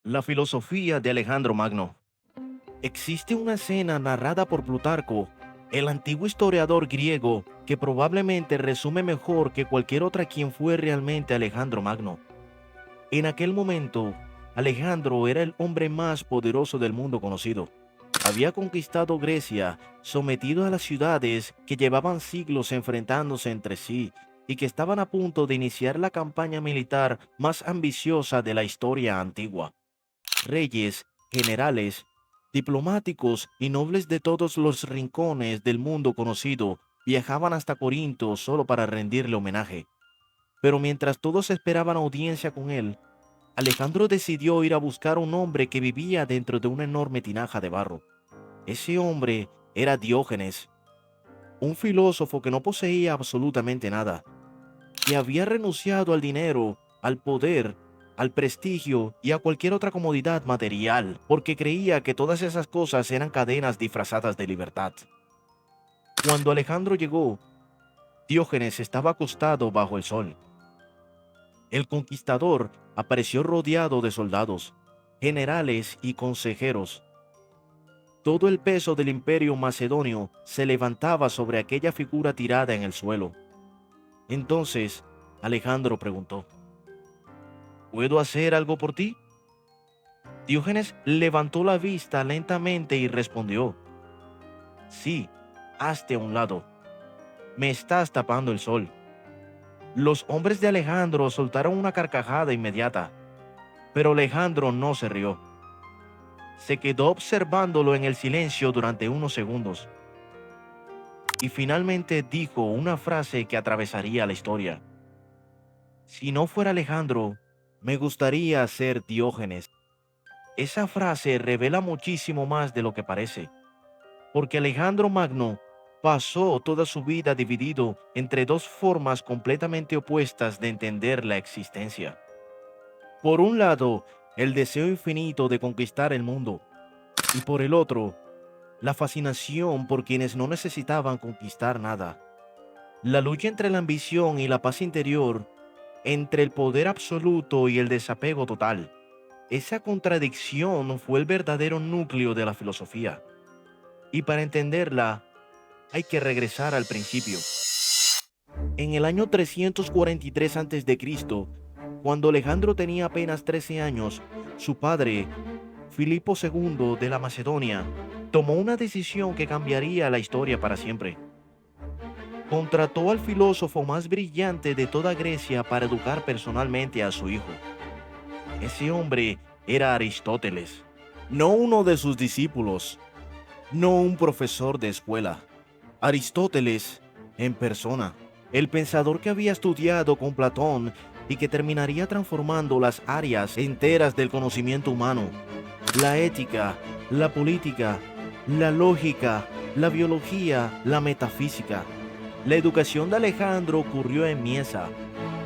La filosofía de Alejandro Magno. Existe una escena narrada por Plutarco, el antiguo historiador griego, que probablemente resume mejor que cualquier otra quién fue realmente Alejandro Magno. En aquel momento, Alejandro era el hombre más poderoso del mundo conocido. Había conquistado Grecia, sometido a las ciudades que llevaban siglos enfrentándose entre sí y que estaban a punto de iniciar la campaña militar más ambiciosa de la historia antigua. Reyes, generales, diplomáticos y nobles de todos los rincones del mundo conocido viajaban hasta Corinto solo para rendirle homenaje. Pero mientras todos esperaban audiencia con él, Alejandro decidió ir a buscar a un hombre que vivía dentro de una enorme tinaja de barro. Ese hombre era Diógenes, un filósofo que no poseía absolutamente nada, que había renunciado al dinero, al poder, al prestigio y a cualquier otra comodidad material, porque creía que todas esas cosas eran cadenas disfrazadas de libertad. Cuando Alejandro llegó, Diógenes estaba acostado bajo el sol. El conquistador apareció rodeado de soldados, generales y consejeros. Todo el peso del imperio macedonio se levantaba sobre aquella figura tirada en el suelo. Entonces, Alejandro preguntó: ¿Puedo hacer algo por ti? Diógenes levantó la vista lentamente y respondió: Sí, hazte a un lado. Me estás tapando el sol. Los hombres de Alejandro soltaron una carcajada inmediata, pero Alejandro no se rió. Se quedó observándolo en el silencio durante unos segundos y finalmente dijo una frase que atravesaría la historia: Si no fuera Alejandro, me gustaría ser Diógenes. Esa frase revela muchísimo más de lo que parece, porque Alejandro Magno pasó toda su vida dividido entre dos formas completamente opuestas de entender la existencia. Por un lado, el deseo infinito de conquistar el mundo, y por el otro, la fascinación por quienes no necesitaban conquistar nada. La lucha entre la ambición y la paz interior, entre el poder absoluto y el desapego total. Esa contradicción fue el verdadero núcleo de la filosofía. Y para entenderla, hay que regresar al principio. En el año 343 a.C., cuando Alejandro tenía apenas 13 años, su padre, Filipo II de la Macedonia, tomó una decisión que cambiaría la historia para siempre. Contrató al filósofo más brillante de toda Grecia para educar personalmente a su hijo. Ese hombre era Aristóteles, no uno de sus discípulos, no un profesor de escuela. Aristóteles en persona, el pensador que había estudiado con Platón y que terminaría transformando las áreas enteras del conocimiento humano: la ética, la política, la lógica, la biología, la metafísica. La educación de Alejandro ocurrió en Miesa,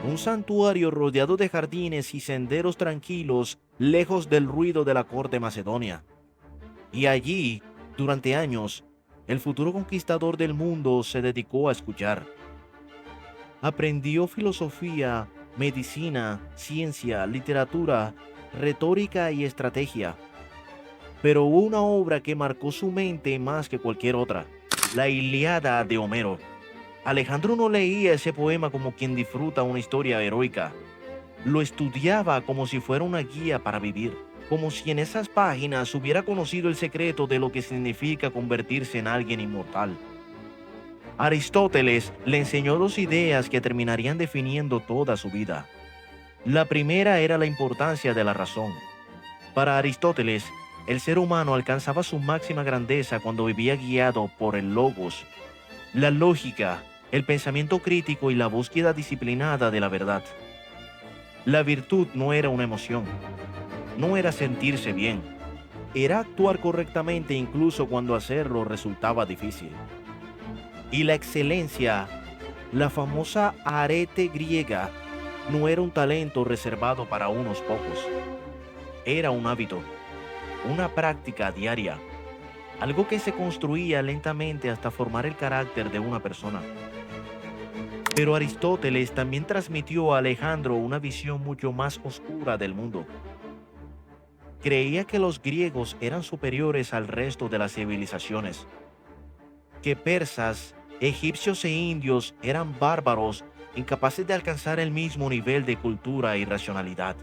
un santuario rodeado de jardines y senderos tranquilos, lejos del ruido de la corte macedonia. Y allí, durante años, el futuro conquistador del mundo se dedicó a escuchar. Aprendió filosofía, medicina, ciencia, literatura, retórica y estrategia. Pero hubo una obra que marcó su mente más que cualquier otra: la Ilíada de Homero. Alejandro no leía ese poema como quien disfruta una historia heroica. Lo estudiaba como si fuera una guía para vivir, como si en esas páginas hubiera conocido el secreto de lo que significa convertirse en alguien inmortal. Aristóteles le enseñó dos ideas que terminarían definiendo toda su vida. La primera era la importancia de la razón. Para Aristóteles, el ser humano alcanzaba su máxima grandeza cuando vivía guiado por el logos, la lógica, el pensamiento crítico y la búsqueda disciplinada de la verdad. La virtud no era una emoción, no era sentirse bien, era actuar correctamente incluso cuando hacerlo resultaba difícil. Y la excelencia, la famosa arete griega, no era un talento reservado para unos pocos, era un hábito, una práctica diaria, algo que se construía lentamente hasta formar el carácter de una persona. Pero Aristóteles también transmitió a Alejandro una visión mucho más oscura del mundo. Creía que los griegos eran superiores al resto de las civilizaciones, que persas, egipcios e indios eran bárbaros, incapaces de alcanzar el mismo nivel de cultura y racionalidad.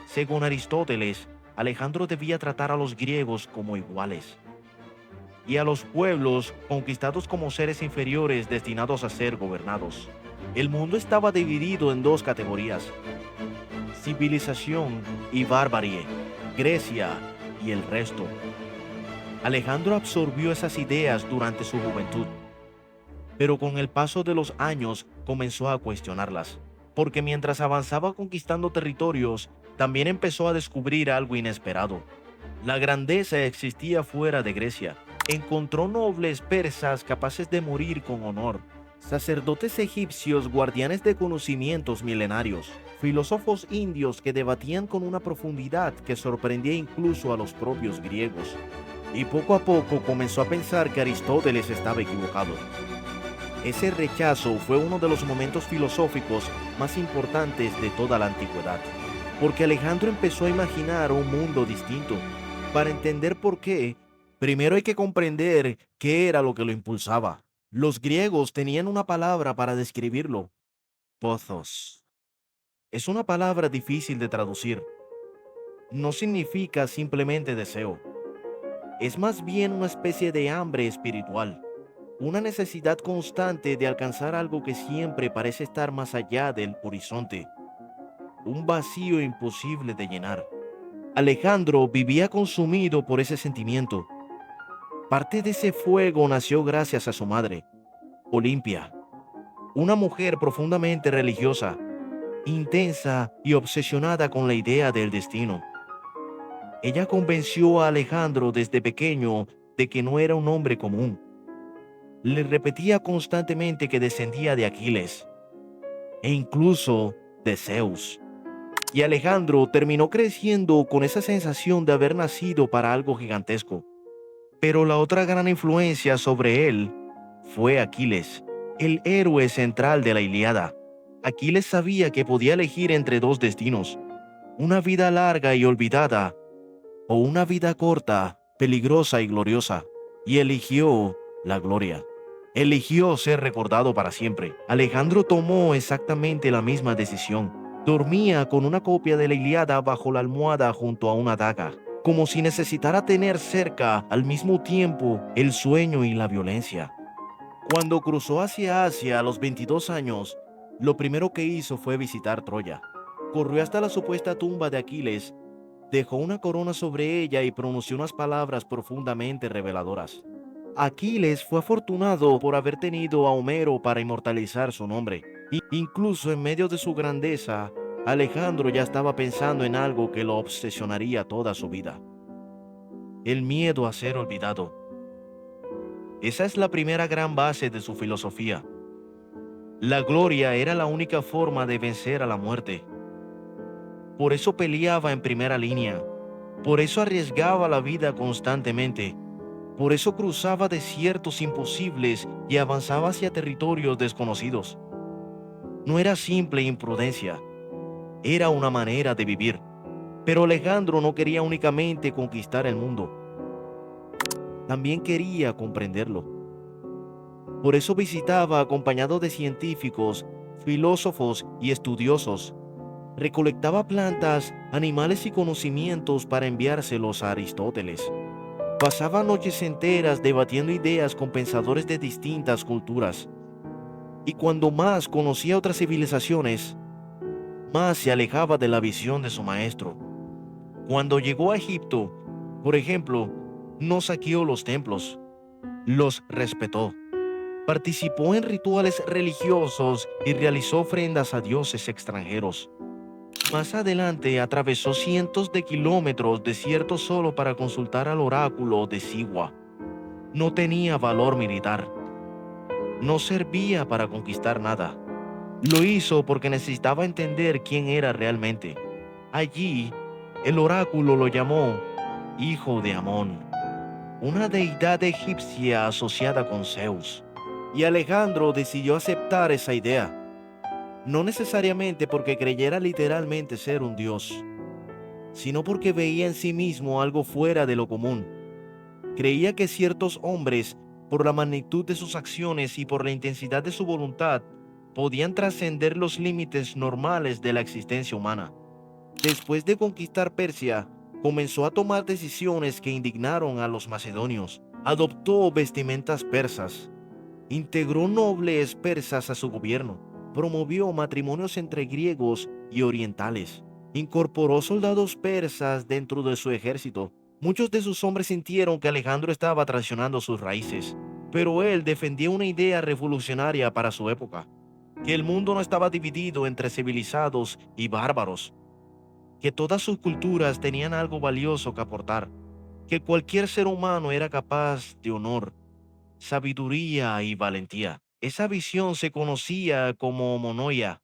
Según Aristóteles, Alejandro debía tratar a los griegos como iguales y a los pueblos conquistados como seres inferiores destinados a ser gobernados. El mundo estaba dividido en dos categorías: civilización y barbarie, Grecia y el resto. Alejandro absorbió esas ideas durante su juventud, pero con el paso de los años comenzó a cuestionarlas, porque mientras avanzaba conquistando territorios, también empezó a descubrir algo inesperado. La grandeza existía fuera de Grecia. Encontró nobles persas capaces de morir con honor, sacerdotes egipcios guardianes de conocimientos milenarios, filósofos indios que debatían con una profundidad que sorprendía incluso a los propios griegos. Y poco a poco comenzó a pensar que Aristóteles estaba equivocado. Ese rechazo fue uno de los momentos filosóficos más importantes de toda la antigüedad, porque Alejandro empezó a imaginar un mundo distinto. Para entender por qué, primero hay que comprender qué era lo que lo impulsaba. Los griegos tenían una palabra para describirlo: pothos. Es una palabra difícil de traducir. No significa simplemente deseo. Es más bien una especie de hambre espiritual, una necesidad constante de alcanzar algo que siempre parece estar más allá del horizonte, un vacío imposible de llenar. Alejandro vivía consumido por ese sentimiento. Parte de ese fuego nació gracias a su madre, Olimpia, una mujer profundamente religiosa, intensa y obsesionada con la idea del destino. Ella convenció a Alejandro desde pequeño de que no era un hombre común. Le repetía constantemente que descendía de Aquiles e incluso de Zeus. Y Alejandro terminó creciendo con esa sensación de haber nacido para algo gigantesco. Pero la otra gran influencia sobre él fue Aquiles, el héroe central de la Ilíada. Aquiles sabía que podía elegir entre dos destinos: una vida larga y olvidada o una vida corta, peligrosa y gloriosa. Y eligió la gloria. Eligió ser recordado para siempre. Alejandro tomó exactamente la misma decisión. Dormía con una copia de la Ilíada bajo la almohada junto a una daga, como si necesitara tener cerca al mismo tiempo el sueño y la violencia. Cuando cruzó hacia Asia a los 22 años, lo primero que hizo fue visitar Troya. Corrió hasta la supuesta tumba de Aquiles, dejó una corona sobre ella y pronunció unas palabras profundamente reveladoras. Aquiles fue afortunado por haber tenido a Homero para inmortalizar su nombre. Incluso en medio de su grandeza, Alejandro ya estaba pensando en algo que lo obsesionaría toda su vida: el miedo a ser olvidado. Esa es la primera gran base de su filosofía. La gloria era la única forma de vencer a la muerte. Por eso peleaba en primera línea. Por eso arriesgaba la vida constantemente. Por eso cruzaba desiertos imposibles y avanzaba hacia territorios desconocidos. No era simple imprudencia, era una manera de vivir. Pero Alejandro no quería únicamente conquistar el mundo, también quería comprenderlo. Por eso visitaba acompañado de científicos, filósofos y estudiosos. Recolectaba plantas, animales y conocimientos para enviárselos a Aristóteles. Pasaba noches enteras debatiendo ideas con pensadores de distintas culturas. Y cuando más conocía otras civilizaciones, más se alejaba de la visión de su maestro. Cuando llegó a Egipto, por ejemplo, no saqueó los templos, los respetó. Participó en rituales religiosos y realizó ofrendas a dioses extranjeros. Más adelante atravesó cientos de kilómetros desierto solo para consultar al oráculo de Siwa. No tenía valor militar. No servía para conquistar nada. Lo hizo porque necesitaba entender quién era realmente. Allí, el oráculo lo llamó Hijo de Amón, una deidad egipcia asociada con Zeus. Y Alejandro decidió aceptar esa idea, no necesariamente porque creyera literalmente ser un dios, sino porque veía en sí mismo algo fuera de lo común. Creía que ciertos hombres, por la magnitud de sus acciones y por la intensidad de su voluntad, podían trascender los límites normales de la existencia humana. Después de conquistar Persia, comenzó a tomar decisiones que indignaron a los macedonios. Adoptó vestimentas persas, integró nobles persas a su gobierno, promovió matrimonios entre griegos y orientales, incorporó soldados persas dentro de su ejército. Muchos de sus hombres sintieron que Alejandro estaba traicionando sus raíces, pero él defendía una idea revolucionaria para su época, que el mundo no estaba dividido entre civilizados y bárbaros, que todas sus culturas tenían algo valioso que aportar, que cualquier ser humano era capaz de honor, sabiduría y valentía. Esa visión se conocía como monoia,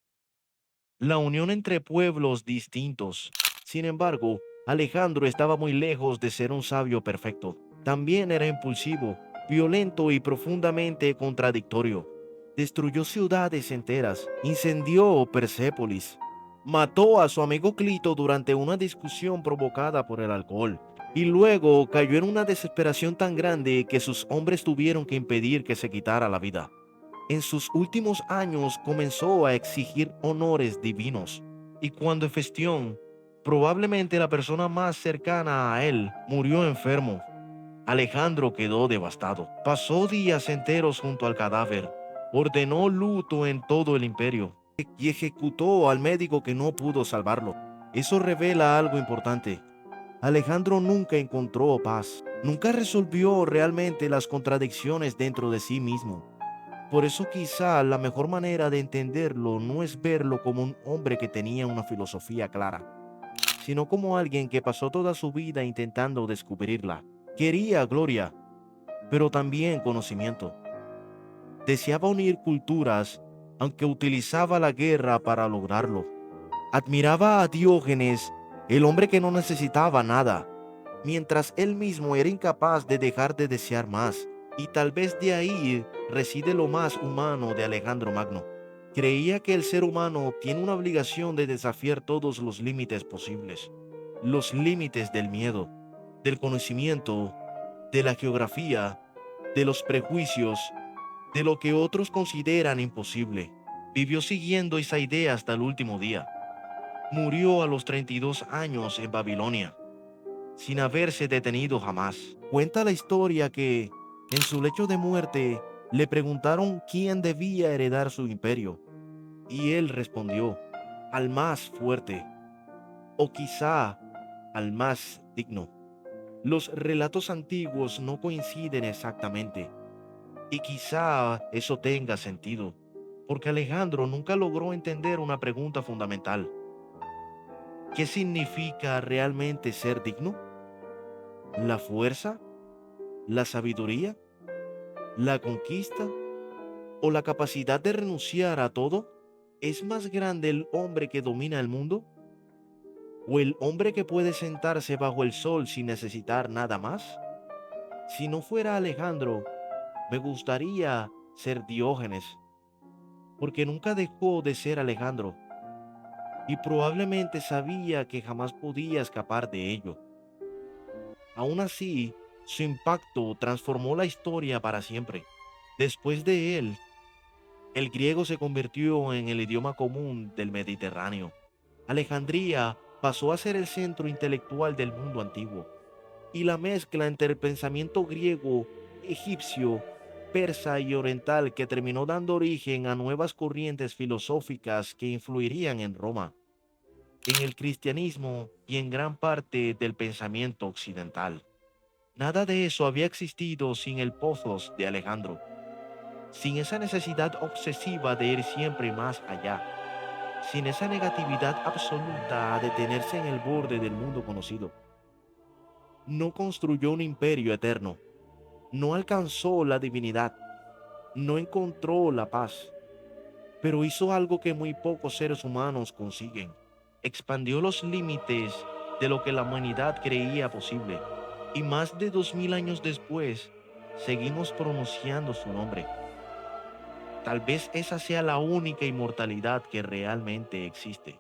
la unión entre pueblos distintos. Sin embargo, Alejandro estaba muy lejos de ser un sabio perfecto. También era impulsivo, violento y profundamente contradictorio. Destruyó ciudades enteras, incendió Persépolis, mató a su amigo Clito durante una discusión provocada por el alcohol, y luego cayó en una desesperación tan grande que sus hombres tuvieron que impedir que se quitara la vida. En sus últimos años comenzó a exigir honores divinos, y cuando Hefestión, probablemente la persona más cercana a él, murió enfermo, Alejandro quedó devastado. Pasó días enteros junto al cadáver, ordenó luto en todo el imperio y ejecutó al médico que no pudo salvarlo. Eso revela algo importante. Alejandro nunca encontró paz, nunca resolvió realmente las contradicciones dentro de sí mismo. Por eso quizá la mejor manera de entenderlo no es verlo como un hombre que tenía una filosofía clara, sino como alguien que pasó toda su vida intentando descubrirla. Quería gloria, pero también conocimiento. Deseaba unir culturas, aunque utilizaba la guerra para lograrlo. Admiraba a Diógenes, el hombre que no necesitaba nada, mientras él mismo era incapaz de dejar de desear más. Y tal vez de ahí reside lo más humano de Alejandro Magno. Creía que el ser humano tiene una obligación de desafiar todos los límites posibles. Los límites del miedo, del conocimiento, de la geografía, de los prejuicios, de lo que otros consideran imposible. Vivió siguiendo esa idea hasta el último día. Murió a los 32 años en Babilonia, sin haberse detenido jamás. Cuenta la historia que, en su lecho de muerte, le preguntaron quién debía heredar su imperio, y él respondió, al más fuerte, o quizá al más digno. Los relatos antiguos no coinciden exactamente, y quizá eso tenga sentido, porque Alejandro nunca logró entender una pregunta fundamental. ¿Qué significa realmente ser digno? ¿La fuerza? ¿La sabiduría? ¿La conquista? ¿O la capacidad de renunciar a todo? ¿Es más grande el hombre que domina el mundo? ¿O el hombre que puede sentarse bajo el sol sin necesitar nada más? Si no fuera Alejandro, me gustaría ser Diógenes, porque nunca dejó de ser Alejandro, y probablemente sabía que jamás podía escapar de ello. Aún así, su impacto transformó la historia para siempre. Después de él, el griego se convirtió en el idioma común del Mediterráneo. Alejandría pasó a ser el centro intelectual del mundo antiguo, y la mezcla entre el pensamiento griego, egipcio, persa y oriental que terminó dando origen a nuevas corrientes filosóficas que influirían en Roma, en el cristianismo y en gran parte del pensamiento occidental. Nada de eso había existido sin el pothos de Alejandro, sin esa necesidad obsesiva de ir siempre más allá, sin esa negatividad absoluta a detenerse en el borde del mundo conocido. No construyó un imperio eterno, no alcanzó la divinidad, no encontró la paz, pero hizo algo que muy pocos seres humanos consiguen. Expandió los límites de lo que la humanidad creía posible, y más de 2000 años después, seguimos pronunciando su nombre. Tal vez esa sea la única inmortalidad que realmente existe.